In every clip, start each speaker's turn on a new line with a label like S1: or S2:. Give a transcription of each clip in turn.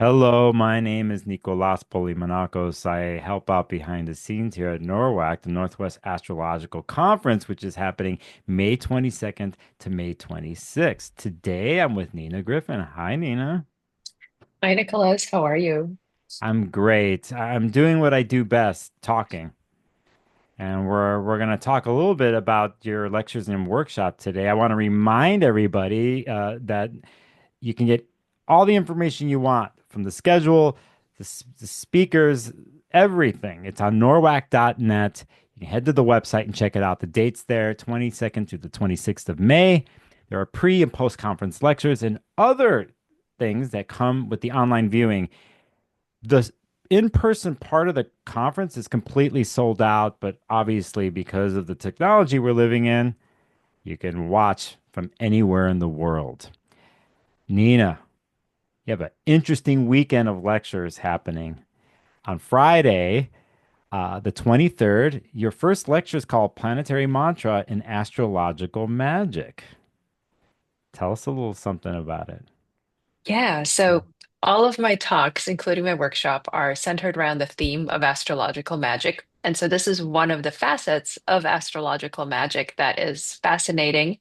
S1: Hello, my name is Nicolas Polymenakos. I help out behind the scenes here at NORWAC, the Northwest Astrological Conference, which is happening May 22nd to May 26th. Today, I'm with Nina Gryphon. Hi, Nina.
S2: Hi, Nicholas. How are you?
S1: I'm great. I'm doing what I do best, talking. And we're going to talk a little bit about your lectures and workshop today. I want to remind everybody that you can get all the information you want from the schedule, the speakers, everything. It's on norwac.net. You can head to the website and check it out. The date's there, 22nd to the 26th of May. There are pre and post conference lectures and other things that come with the online viewing. The in-person part of the conference is completely sold out, but obviously because of the technology we're living in, you can watch from anywhere in the world. Nina, you have an interesting weekend of lectures happening. On Friday, the 23rd, your first lecture is called Planetary Mantra in Astrological Magic. Tell us a little something about it.
S2: Yeah, so all of my talks, including my workshop, are centered around the theme of astrological magic. And so this is one of the facets of astrological magic that is fascinating.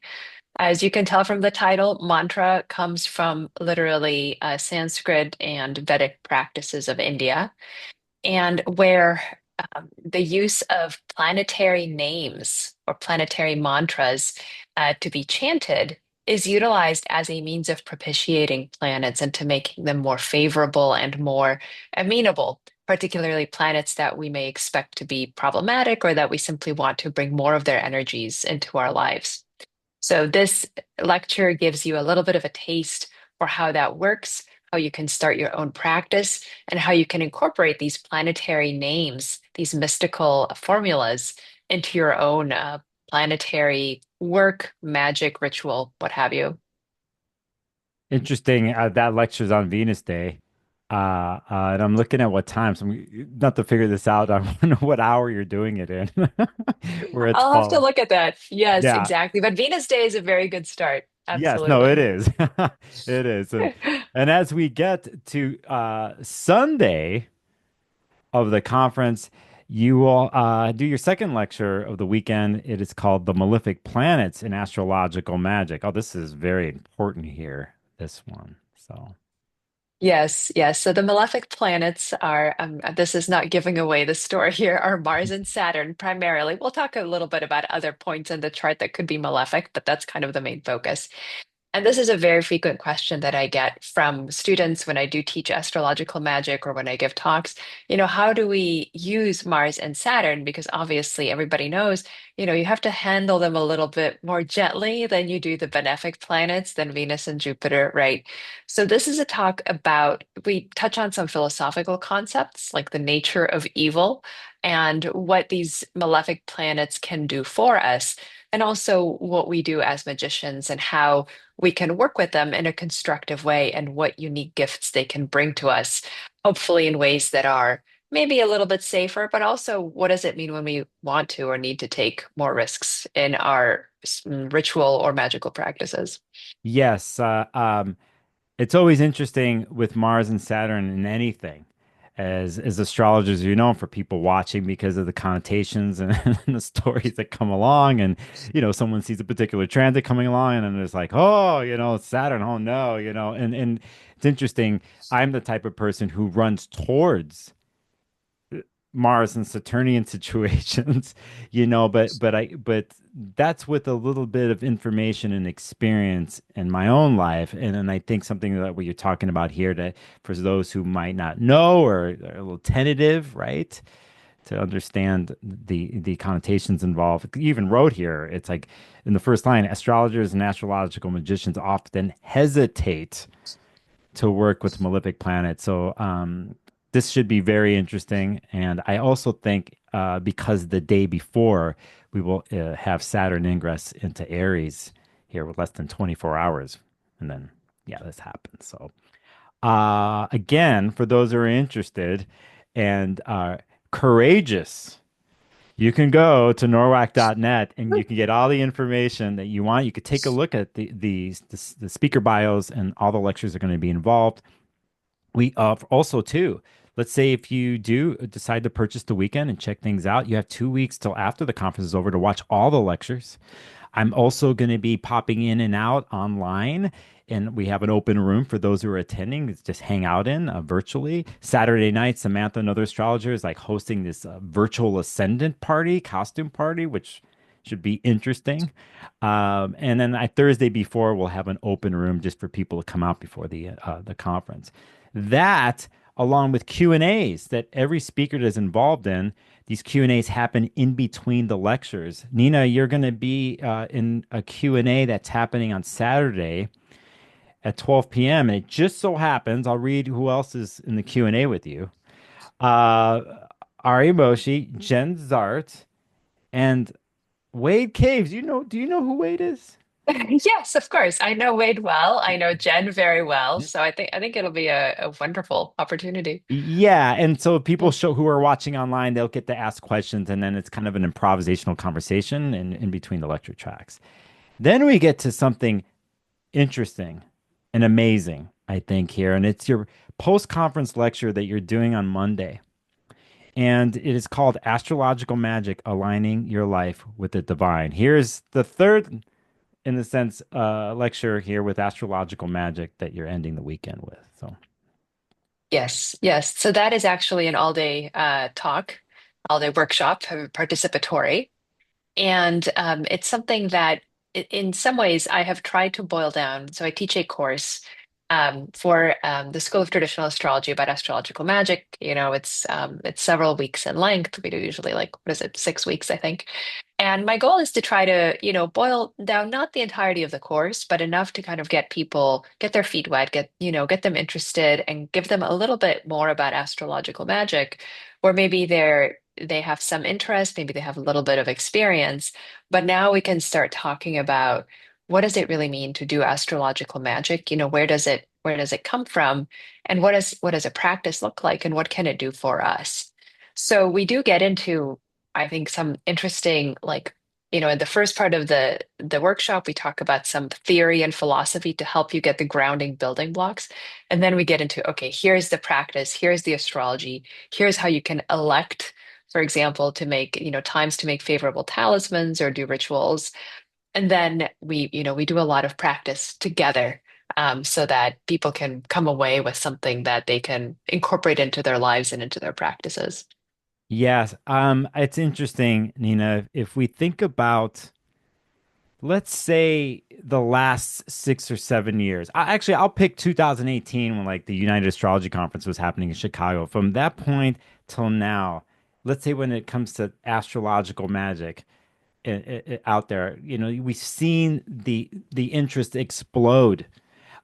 S2: As you can tell from the title, mantra comes from literally Sanskrit and Vedic practices of India, and where the use of planetary names or planetary mantras to be chanted is utilized as a means of propitiating planets and to making them more favorable and more amenable, particularly planets that we may expect to be problematic or that we simply want to bring more of their energies into our lives. So, this lecture gives you a little bit of a taste for how that works, how you can start your own practice, and how you can incorporate these planetary names, these mystical formulas into your own planetary work, magic, ritual, what have you.
S1: Interesting. That lecture's on Venus Day. And I'm looking at what time. So not to figure this out. I want to know what hour you're doing it in, where it's
S2: I'll have to
S1: falling.
S2: look at that. Yes,
S1: Yeah.
S2: exactly. But Venus Day is a very good start.
S1: Yes. No, it
S2: Absolutely.
S1: is. It is. And as we get to Sunday of the conference, you will do your second lecture of the weekend. It is called The Malefic Planets in Astrological Magic. Oh, this is very important here, this one. So.
S2: Yes, yes. So the malefic planets are, this is not giving away the story here, are Mars and Saturn primarily. We'll talk a little bit about other points in the chart that could be malefic, but that's kind of the main focus. And this is a very frequent question that I get from students when I do teach astrological magic or when I give talks. How do we use Mars and Saturn? Because obviously everybody knows, you have to handle them a little bit more gently than you do the benefic planets, than Venus and Jupiter, right? So this is a talk about, we touch on some philosophical concepts like the nature of evil and what these malefic planets can do for us, and also what we do as magicians and how we can work with them in a constructive way and what unique gifts they can bring to us, hopefully in ways that are maybe a little bit safer, but also what does it mean when we want to or need to take more risks in our ritual or magical practices?
S1: Yes, it's always interesting with Mars and Saturn in anything. As astrologers, for people watching because of the connotations and, and the stories that come along, and someone sees a particular transit coming along, and then it's like, oh, it's Saturn, oh no, and it's interesting. I'm the type of person who runs towards Mars and Saturnian situations, but that's with a little bit of information and experience in my own life. And then I think something that what you're talking about here, that for those who might not know or are a little tentative, right? To understand the connotations involved. You even wrote here, it's like in the first line, astrologers and astrological magicians often hesitate to work with malefic planets. So this should be very interesting. And I also think because the day before we will have Saturn ingress into Aries here with less than 24 hours. And then, yeah, this happens. So again, for those who are interested and courageous, you can go to norwac.net and you can get all the information that you want. You could take a look at the speaker bios and all the lectures that are going to be involved. We also too, let's say if you do decide to purchase the weekend and check things out, you have 2 weeks till after the conference is over to watch all the lectures. I'm also going to be popping in and out online, and we have an open room for those who are attending to just hang out in virtually. Saturday night, Samantha, another astrologer, is like hosting this virtual ascendant party, costume party, which should be interesting. And then Thursday before, we'll have an open room just for people to come out before the conference. That, along with Q&As that every speaker is involved in, these Q&As happen in between the lectures. Nina, you're going to be in a Q&A that's happening on Saturday at 12 p.m. And it just so happens, I'll read who else is in the Q&A with you. Uh, Ari Moshi, Jen Zart, and Wade Caves. Do you know who Wade is?
S2: Yes, of course. I know Wade well. I know Jen very well. So I think it'll be a wonderful opportunity.
S1: Yeah, and so people
S2: Mm.
S1: show who are watching online, they'll get to ask questions, and then it's kind of an improvisational conversation in between the lecture tracks. Then we get to something interesting and amazing, I think, here, and it's your post-conference lecture that you're doing on Monday, and it is called Astrological Magic: Aligning Your Life with the Divine. Here's the third, in the sense, lecture here with Astrological Magic that you're ending the weekend with. So.
S2: Yes, yes. So that is actually an all-day talk, all-day workshop, participatory. And it's something that, in some ways, I have tried to boil down. So I teach a course for the School of Traditional Astrology about astrological magic. It's several weeks in length. We do usually like, what is it, 6 weeks, I think. And my goal is to try to, boil down not the entirety of the course, but enough to kind of get people, get their feet wet, get them interested and give them a little bit more about astrological magic, or maybe they have some interest, maybe they have a little bit of experience, but now we can start talking about what does it really mean to do astrological magic? Where does it come from? And what does a practice look like and what can it do for us? So we do get into, I think, some interesting, like, in the first part of the workshop, we talk about some theory and philosophy to help you get the grounding building blocks. And then we get into, okay, here's the practice, here's the astrology, here's how you can elect, for example, to make, times to make favorable talismans or do rituals. And then we do a lot of practice together, so that people can come away with something that they can incorporate into their lives and into their practices.
S1: Yes, it's interesting, Nina. If we think about, let's say, the last 6 or 7 years, I'll pick 2018 when like the United Astrology Conference was happening in Chicago. From that point till now, let's say when it comes to astrological magic out there, we've seen the interest explode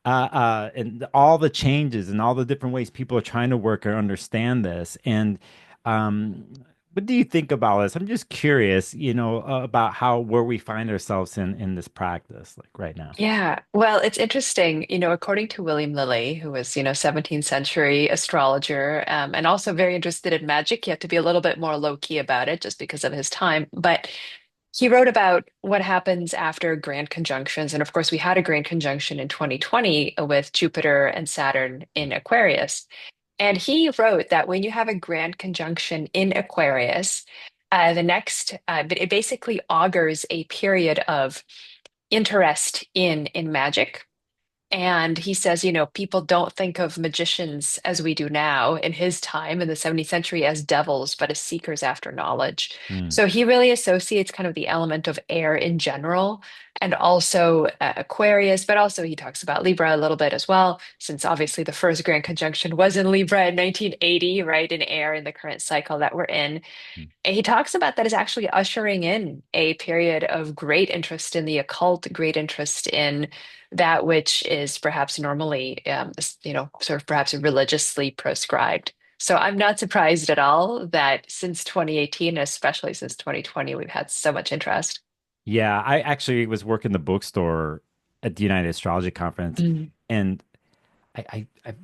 S1: and all the changes and all the different ways people are trying to work or understand this. And um, what do you think about this? I'm just curious, about how where we find ourselves in this practice, like right now.
S2: Yeah, well, it's interesting, according to William Lilly, who was, 17th century astrologer, and also very interested in magic. He had to be a little bit more low key about it just because of his time. But he wrote about what happens after grand conjunctions. And of course, we had a grand conjunction in 2020 with Jupiter and Saturn in Aquarius. And he wrote that when you have a grand conjunction in Aquarius, it basically augurs a period of interest in magic. And he says, people don't think of magicians as we do now in his time in the 17th century as devils, but as seekers after knowledge.
S1: Hmm.
S2: So he really associates kind of the element of air in general and also Aquarius, but also he talks about Libra a little bit as well, since obviously the first grand conjunction was in Libra in 1980, right, in air in the current cycle that we're in. And he talks about that as actually ushering in a period of great interest in the occult, great interest in that which is perhaps normally, sort of perhaps religiously prescribed. So I'm not surprised at all that since 2018, especially since 2020, we've had so much interest.
S1: Yeah, I actually was working the bookstore at the United Astrology Conference,
S2: Mm,
S1: and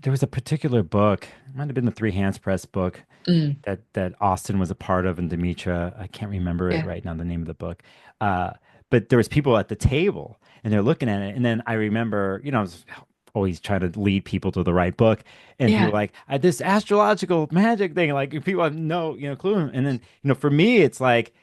S1: there was a particular book, it might have been the Three Hands Press book
S2: mm,
S1: that Austin was a part of, and Demetra. I can't remember it
S2: yeah.
S1: right now, the name of the book. Uh, but there was people at the table, and they're looking at it, and then I remember, I was always trying to lead people to the right book. And people are
S2: Yeah.
S1: like, this astrological magic thing, like people have no, clue. And then, for me, it's like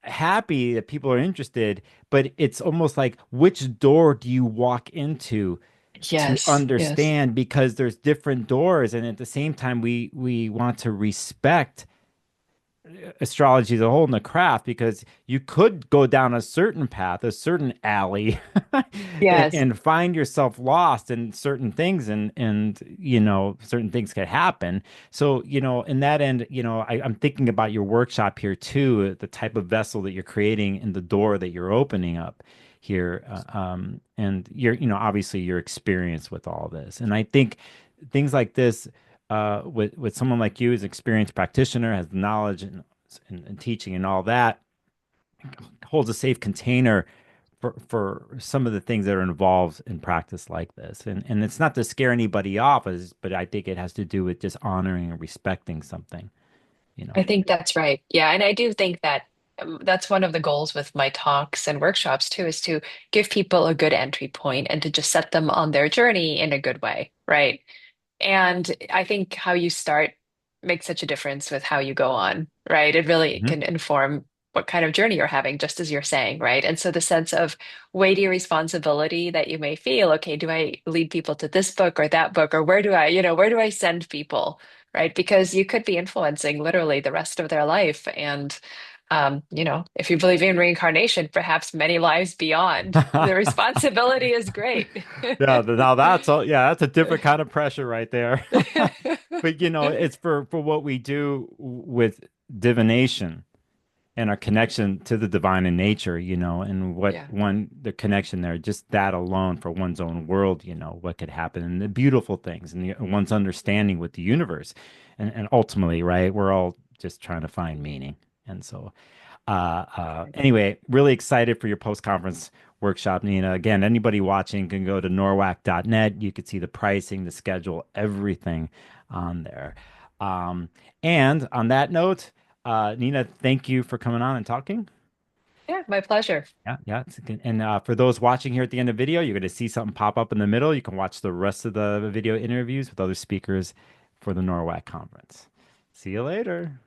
S1: happy that people are interested, but it's almost like which door do you walk into to
S2: Yes. Yes.
S1: understand, because there's different doors, and at the same time we want to respect astrology as a whole in the craft, because you could go down a certain path, a certain alley,
S2: Yes.
S1: and find yourself lost in certain things, and certain things could happen. So, in that end, I'm thinking about your workshop here too, the type of vessel that you're creating and the door that you're opening up here, and obviously your experience with all this. And I think things like this, with someone like you, as an experienced practitioner, has knowledge and teaching and all that, holds a safe container for some of the things that are involved in practice like this. And it's not to scare anybody off, but I think it has to do with just honoring and respecting something, you
S2: I
S1: know.
S2: think that's right. Yeah, and I do think that that's one of the goals with my talks and workshops too, is to give people a good entry point and to just set them on their journey in a good way, right? And I think how you start makes such a difference with how you go on, right? It really
S1: Mhm.
S2: can inform what kind of journey you're having, just as you're saying, right? And so the sense of weighty responsibility that you may feel, okay, do I lead people to this book or that book, or where do I send people, right? Because you could be influencing literally the rest of their life. And if you believe in reincarnation, perhaps many lives beyond. The responsibility is great.
S1: Yeah, now that's all, yeah, that's a different kind of pressure right there. But it's for what we do with divination and our connection to the divine in nature, and what
S2: Yeah.
S1: the connection there, just that alone for one's own world, what could happen, and the beautiful things, and one's understanding with the universe. And ultimately, right, we're all just trying to find meaning. And so, anyway, really excited for your post-conference workshop, Nina. Again, anybody watching can go to norwac.net. You could see the pricing, the schedule, everything on there. Um, and on that note, Nina, thank you for coming on and talking.
S2: Yeah, my pleasure.
S1: Yeah, yeah. And for those watching here at the end of the video, you're going to see something pop up in the middle. You can watch the rest of the video interviews with other speakers for the NORWAC conference. See you later.